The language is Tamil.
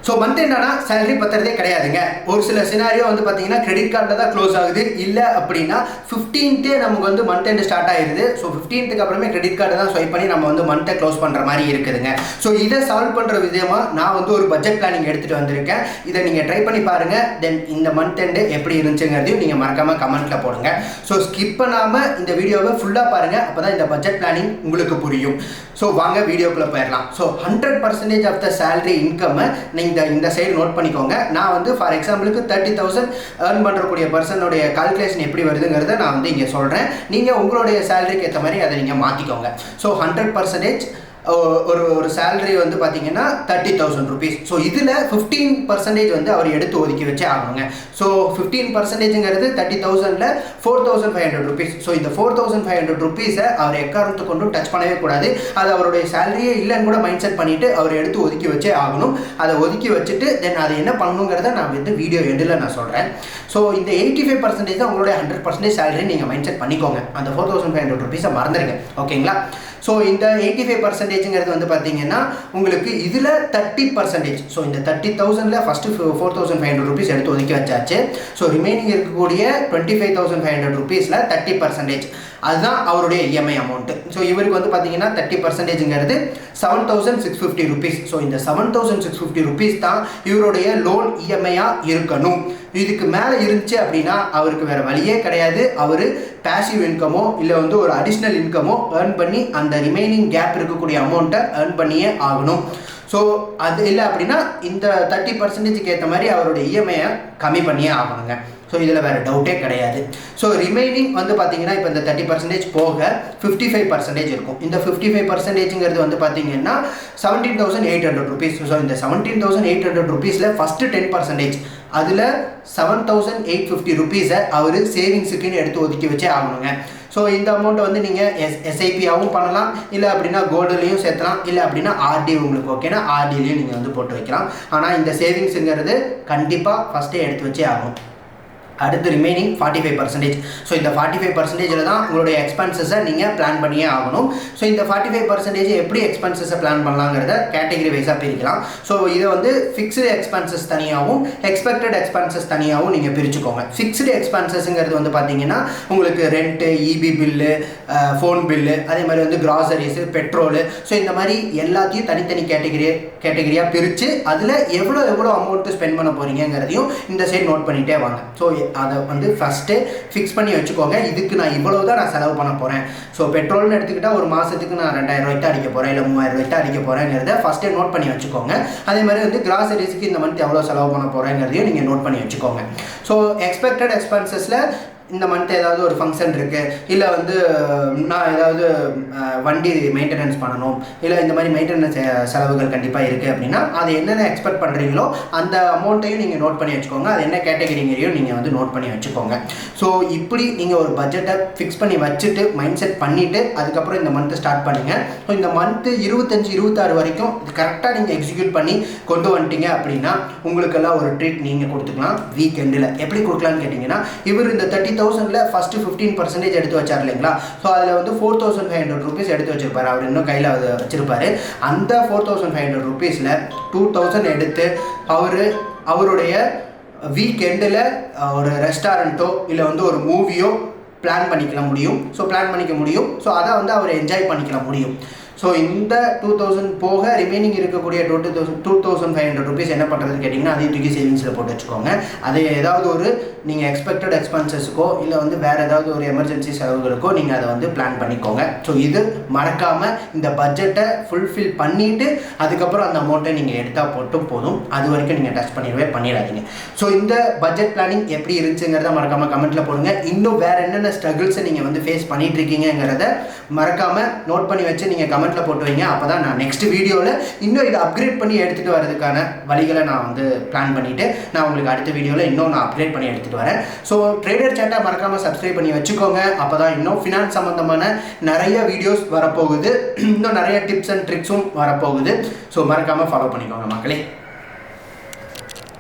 ஸோ மந்த் எண்டானா சேலரி பத்துறதே கிடையாதுங்க. ஒரு சில சினாரியோ வந்து பார்த்தீங்கன்னா கிரெடிட் கார்டில் தான் க்ளோஸ் ஆகுது. இல்லை அப்படின்னா 15th நமக்கு வந்து மந்த் எண்டு ஸ்டார்ட் ஆயிடுது. ஸோ 15th அப்புறமே கிரெடிட் கார்டை தான் ஸ்வைப் பண்ணி நம்ம வந்து மந்த்தை க்ளோஸ் பண்ணுற மாதிரி இருக்குதுங்க. ஸோ இதை சால்வ் பண்ணுற விதமாக நான் வந்து ஒரு பட்ஜெட் பிளானிங் எடுத்துகிட்டு வந்திருக்கேன். இதை நீங்கள் ட்ரை பண்ணி பாருங்கள். தென் இந்த மந்த் எண்டு எப்படி இருந்துச்சுங்கிறதையும் நீங்கள் மறக்காமல் கமெண்ட்டில் போடுங்க. ஸோ ஸ்கிப் பண்ணாமல் இந்த வீடியோவை ஃபுல்லாக பாருங்கள். அப்போ தான் இந்த பட்ஜெட் பிளானிங் உங்களுக்கு புரியும். ஸோ வாங்க வீடியோக்குள்ளே போயிடலாம். ஸோ 100% ஆஃப் த சேலரி இன்கம்மை நீங்கள் இந்த சைடு நோட் பண்ணிக்கோங்க. நான் வந்து ஃபார் எக்ஸாம்பிளுக்கு 30,000 ஏர்ன் பண்ணுறக்கூடிய பர்சனுடைய கால்குலேஷன் எப்படி வருதுங்கிறத நான் வந்து இங்கே சொல்கிறேன். நீங்கள் உங்களுடைய சேலரிக்கு ஏற்ற மாதிரி அதை நீங்கள் மாற்றிக்கோங்க. ஸோ 100% ஒரு சேலரி வந்து பார்த்தீங்கன்னா 30,000 rupees. ஸோ இதில் 15% வந்து அவர் எடுத்து ஒதுக்கி வச்சே ஆகணுங்க. ஸோ 15%ங்கிறது 30,000ல் 4,500 rupees. ஸோ இந்த 4,500 rupees-ஐ அவர் எக்காரணத்தை கொண்டும் டச் பண்ணவே கூடாது. அது அவருடைய சேலரியே இல்லைன்னு கூட மைண்ட் செட் பண்ணிவிட்டு அவர் எடுத்து ஒதுக்கி வச்சே ஆகணும். அதை ஒதுக்கி வச்சுட்டு தென் அதை என்ன பண்ணணுங்கிறத நான் வந்து வீடியோ எண்டில் நான் சொல்கிறேன். ஸோ இந்த 85% தான் உங்களுடைய 100% சேலரி நீங்கள் மைண்ட் செட் பண்ணிக்கோங்க. அந்த 4,500 rupees-ஐ மறந்துடுங்க. ஓகேங்களா? ஸோ இந்த 85%ங்கிறது வந்து பார்த்தீங்கன்னா உங்களுக்கு இதில் 30%. ஸோ இந்த 30,000ல் ஃபஸ்ட்டு 4,500 rupees எடுத்து ஒதுக்கி வச்சாச்சு. ஸோ ரிமைனிங் இருக்கக்கூடிய 25,500 rupees-ல் 30% அதுதான் அவருடைய இஎம்ஐ அமௌண்ட்டு. ஸோ இவருக்கு வந்து பார்த்தீங்கன்னா 30%ங்கிறது 7,650 rupees. ஸோ இந்த 7,650 rupees தான் இவருடைய லோன் இஎம்ஐயாக இருக்கணும். இதுக்கு மேலே இருந்துச்சு அப்படின்னா அவருக்கு வேறு வழியே கிடையாது. அவர் பேசிவ் இன்கமோ இல்லை வந்து ஒரு அடிஷ்னல் இன்கமோ ஏர்ன் பண்ணி அந்த ரிமைனிங் கேப் இருக்கக்கூடிய அமௌண்ட்டை ஏர்ன் பண்ணியே ஆகணும். ஸோ அது இல்லை அப்படின்னா இந்த 30%க்கு ஏற்ற மாதிரி அவருடைய இஎம்ஐயை கம்மி பண்ணியே ஆகணுங்க. ஸோ இதில் வேறு டவுட்டே கிடையாது. ஸோ ரிமைனிங் வந்து பார்த்தீங்கன்னா இப்போ இந்த 30% போக 55% இருக்கும். இந்த 55%ங்கிறது வந்து பார்த்தீங்கன்னா 17,800 rupees. ஸோ இந்த 17,800 rupees-ல் ஃபஸ்ட்டு 10% அதில் 7,850 rupees-ஐ அவர் சேவிங்ஸுக்குன்னு எடுத்து ஒதுக்கி வச்சே ஆகணுங்க. ஸோ இந்த அமௌண்ட்டை வந்து நீங்கள் எஸ்ஐபியாகவும் பண்ணலாம், இல்லை அப்படின்னா கோல்டுலேயும் சேர்த்தலாம், இல்லை அப்படின்னா ஆர்டி உங்களுக்கு ஓகேனா ஆர்டிலையும் நீங்கள் வந்து போட்டு வைக்கலாம். ஆனால் இந்த சேவிங்ஸுங்கிறது கண்டிப்பாக ஃபஸ்ட்டே எடுத்து வச்சே ஆகும். அடுத்து ரிமைனிங் 45%. ஸோ இந்த 45%ல் தான் உங்களுடைய எக்ஸ்பென்சஸை நீங்கள் பிளான் பண்ணியே ஆகணும். ஸோ இந்த 45% எப்படி எக்ஸ்பென்சஸை பிளான் பண்ணலாங்கிறத கேட்டகரி வைஸாக பிரிக்கலாம். ஸோ இதை வந்து ஃபிக்ஸ்டு எக்ஸ்பென்சஸ் தனியாகவும் எக்ஸ்பெக்டட் எக்ஸ்பென்சஸ் தனியாகவும் நீங்கள் பிரிச்சுக்கோங்க. ஃபிக்ஸ்டு எக்ஸ்பென்சஸ்ங்கிறது வந்து பார்த்தீங்கன்னா உங்களுக்கு rent, EB bill, phone bill, அதே மாதிரி வந்து கிராசரிஸு, பெட்ரோலு, ஸோ இந்த மாதிரி எல்லாத்தையும் தனித்தனி கேட்டகரியாக பிரித்து அதில் எவ்வளோ அமௌண்ட்டு ஸ்பெண்ட் பண்ண போகிறீங்கிறதையும் இந்த சைடு நோட் பண்ணிகிட்டே வாங்க. ஸோ அதை வந்து ஃபஸ்ட்டு ஃபிக்ஸ் பண்ணி வச்சுக்கோங்க. இதுக்கு நான் இவ்வளோ தான் நான் செலவு பண்ண போகிறேன். ஸோ பெட்ரோல்னு எடுத்துக்கிட்டால் ஒரு மாதத்துக்கு நான் 2,000 ரூபாய்க்கு அடிக்க போகிறேன், இல்லை 3,000 ரூபாய்க்கு அடிக்க போகிறேங்கிறத ஃபஸ்ட்டே நோட் பண்ணி வச்சுக்கோங்க. அதே மாதிரி வந்து கிராசரிஸுக்கு இந்த மந்த் எவ்வளோ செலவு பண்ண போகிறேங்கிறதையும் நீங்கள் நோட் பண்ணி வச்சுக்கோங்க. ஸோ எக்ஸ்பெக்டட் எக்ஸ்பென்சஸில் இந்த மந்த் ஏதாவது ஒரு ஃபங்க்ஷன் இருக்குது, இல்லை வந்து நான் ஏதாவது வண்டி மெயின்டெனன்ஸ் பண்ணணும், இல்லை இந்த மாதிரி மெயின்டெனன்ஸ் செலவுகள் கண்டிப்பாக இருக்குது அப்படின்னா அது என்னென்ன எக்ஸ்பெக்ட் பண்ணுறீங்களோ அந்த அமௌண்ட்டையும் நீங்கள் நோட் பண்ணி வச்சுக்கோங்க. அது என்ன கேட்டகரிங்கையும் நீங்கள் வந்து நோட் பண்ணி வச்சுக்கோங்க. ஸோ இப்படி நீங்கள் ஒரு பட்ஜெட்டை ஃபிக்ஸ் பண்ணி வச்சுட்டு மைண்ட் செட் பண்ணிவிட்டு அதுக்கப்புறம் இந்த மந்த்து ஸ்டார்ட் பண்ணுங்கள். ஸோ இந்த மந்த்து 25-26 வரைக்கும் கரெக்டாக நீங்கள் எக்ஸிக்யூட் பண்ணி கொண்டு வந்துட்டீங்க அப்படின்னா உங்களுக்கெல்லாம் ஒரு ட்ரீட் நீங்கள் கொடுத்துக்கலாம். வீக்கெண்டில் எப்படி கொடுக்கலான்னு கேட்டிங்கன்னா, இவர் இந்த 30,000ல் ஃபஸ்ட்டு 15% எடுத்து வச்சார் இல்லைங்களா? ஸோ அதில் வந்து 4,500 rupees எடுத்து வச்சுருப்பார். அவர் இன்னும் கையில் அதை வச்சுருப்பார். அந்த 4,500 rupees-ல் 2,000 எடுத்து அவருடைய வீக்கெண்டில் ஒரு ரெஸ்டாரண்ட்டோ இல்லை வந்து ஒரு மூவியோ பிளான் பண்ணிக்க முடியும். ஸோ அதை வந்து அவர் என்ஜாய் பண்ணிக்க முடியும். ஸோ இந்த 2,000 போக ரிமைனிங் இருக்கக்கூடிய 2,500 rupees என்ன பண்ணுறதுன்னு கேட்டிங்கன்னா அதையும் தூக்கி சேவிங்ஸில் போட்டு வச்சுக்கோங்க. அதை ஏதாவது ஒரு நீங்கள் எக்ஸ்பெக்டட் எக்ஸ்பென்சஸுக்கோ இல்லை வந்து வேறு ஏதாவது ஒரு எமர்ஜென்சி செலவுகளுக்கோ நீங்கள் அதை வந்து பிளான் பண்ணிக்கோங்க. ஸோ இது மறக்காமல் இந்த பட்ஜெட்டை ஃபுல்ஃபில் பண்ணிவிட்டு அதுக்கப்புறம் அந்த அமௌண்ட்டை நீங்கள் எடுத்தால் போட்டும் போதும். அது வரைக்கும் நீங்கள் டச் பண்ணிடாதீங்க. ஸோ இந்த பட்ஜெட் பிளானிங் எப்படி இருந்துச்சுங்கிறத மறக்காமல் கமெண்ட்டில் போடுங்க. இன்னும் வேறு என்னென்ன ஸ்ட்ரகிள்ஸை நீங்கள் வந்து ஃபேஸ் பண்ணிகிட்டு இருக்கீங்கிறத மறக்காமல் நோட் பண்ணி வச்சு நீங்கள் கமெண்ட்டில் போட்டு வைங்க. அப்போ தான் நான் நெக்ஸ்ட் வீடியோவில் இன்னும் இதை அப்கிரேட் பண்ணி எடுத்துகிட்டு வரதுக்கான வழிகளை நான் வந்து பிளான் பண்ணிவிட்டு நான் உங்களுக்கு அடுத்த வீடியோவில் இன்னும் நான் அப்கிரேட் பண்ணி எடுத்துகிட்டு வரேன். ஸோ ட்ரேடர் சேட்டை மறக்காமல் சப்ஸ்கிரைப் பண்ணி வச்சுக்கோங்க. அப்போ தான் இன்னும் ஃபினான்ஸ் சம்மந்தமான நிறைய வீடியோஸ் வரப்போகுது. இன்னும் நிறைய டிப்ஸ் அண்ட் ட்ரிக்ஸும் வரப்போகுது. ஸோ மறக்காமல் ஃபாலோ பண்ணிக்கோங்க மக்களே.